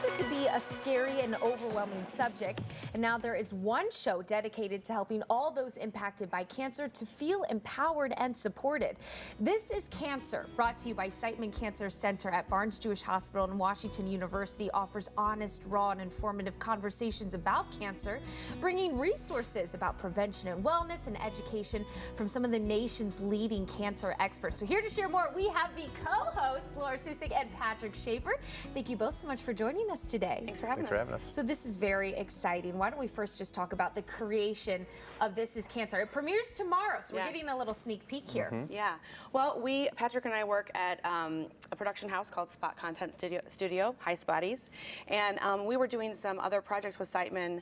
Cancer can be a scary and overwhelming subject, and now there is one show dedicated to helping all those impacted by cancer to feel empowered and supported. This is Cancer, brought to you by Siteman Cancer Center at Barnes-Jewish Hospital and Washington University, offers honest, raw, and informative conversations about cancer, bringing resources about prevention and wellness and education from some of the nation's leading cancer experts. So here to share more, we have the co-hosts, Laura Susik and Patrick Schaefer. Thank you both so much for joining us today. Thanks for having us. So this is very exciting. Why don't we first just talk about the creation of This is Cancer. It premieres tomorrow, so we're getting a little sneak peek here. Yeah. Well, Patrick and I work at a production house called Spot Content Studio, High Spotties, and we were doing some other projects with Siteman,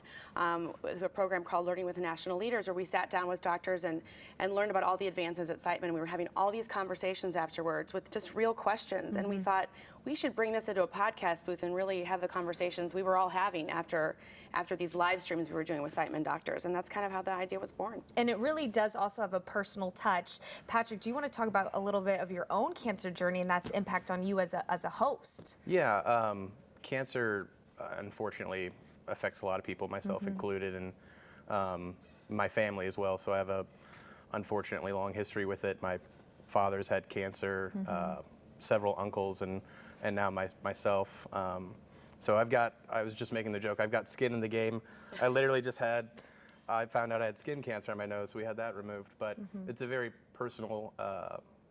with a program called Learning with National Leaders, where we sat down with doctors and learned about all the advances at Siteman. We were having all these conversations afterwards with just real questions, and we thought we should bring this into a podcast booth and really have the conversations we were all having after these live streams we were doing with Siteman doctors, and that's kind of how the idea was born. And it really does also have a personal touch. Patrick, do you want to talk about a little bit of your own cancer journey and that's impact on you as a host? Yeah, cancer unfortunately affects a lot of people, myself included, and my family as well. So I have a unfortunately long history with it. My father's had cancer, several uncles, and now myself. So I was just making the joke, I've got skin in the game. I literally just I found out I had skin cancer on my nose, so we had that removed. But it's a very personal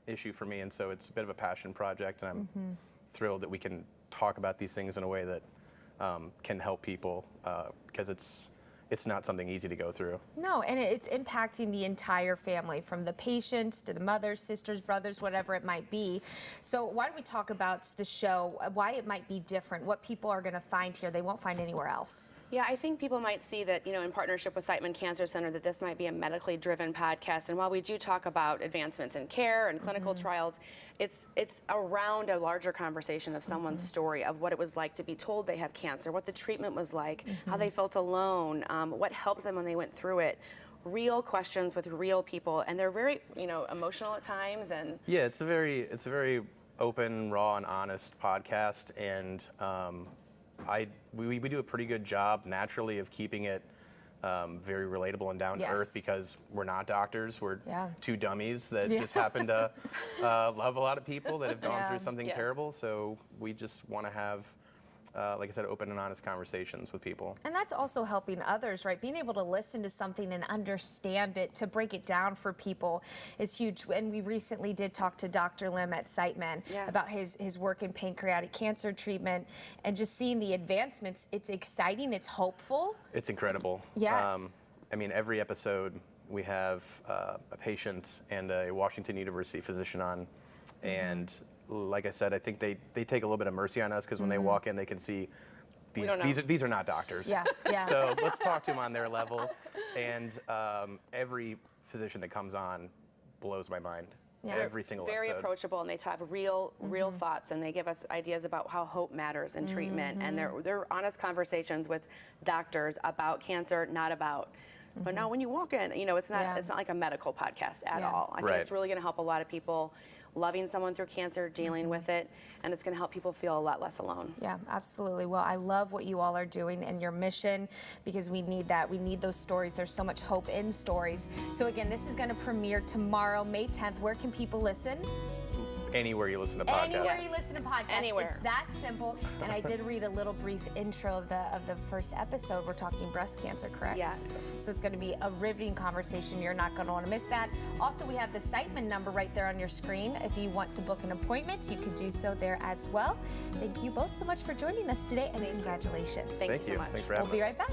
issue for me, and so it's a bit of a passion project, and I'm thrilled that we can talk about these things in a way that can help people, because it's not something easy to go through. No, and it's impacting the entire family, from the patients to the mothers, sisters, brothers, whatever it might be. So why don't we talk about the show, why it might be different, what people are going to find here they won't find anywhere else? Yeah, I think people might see that, in partnership with Siteman Cancer Center, that this might be a medically driven podcast. And while we do talk about advancements in care and clinical trials, it's around a larger conversation of someone's story of what it was like to be told they have cancer, what the treatment was like, how they felt alone, what helped them when they went through it. Real questions with real people, and they're very, emotional at times. And yeah, it's a very open, raw, and honest podcast, and we do a pretty good job naturally of keeping it very relatable and down to earth, because we're not doctors. We're two dummies that just happen to love a lot of people that have gone through something terrible. So we just want to have, like I said, open and honest conversations with people. And that's also helping others, right? Being able to listen to something and understand it, to break it down for people is huge. And we recently did talk to Dr. Lim at Siteman about his work in pancreatic cancer treatment, and just seeing the advancements. It's exciting, it's hopeful. It's incredible. Yes. I mean, every episode we have a patient and a Washington University physician on, and like I said, I think they take a little bit of mercy on us, because when they walk in, they can see these are not doctors. Yeah. So let's talk to them on their level. And every physician that comes on blows my mind. Every single episode. Very approachable, and they have real thoughts, and they give us ideas about how hope matters in treatment, and they're honest conversations with doctors about cancer, not about. But now, when you walk in, it's not like a medical podcast at all. I think it's really going to help a lot of people loving someone through cancer, dealing with it, and it's going to help people feel a lot less alone. Yeah, absolutely. Well, I love what you all are doing and your mission, because we need that. We need those stories. There's so much hope in stories. So again, this is going to premiere tomorrow, May 10th. Where can people listen? Anywhere you listen to podcasts. Anywhere you listen to podcasts. Anywhere. It's that simple. And I did read a little brief intro of the first episode. We're talking breast cancer, correct? Yes. So it's going to be a riveting conversation. You're not going to want to miss that. Also, we have the Siteman number right there on your screen. If you want to book an appointment, you can do so there as well. Thank you both so much for joining us today, and congratulations. Thank you so much. Thanks for having us. We'll be right back.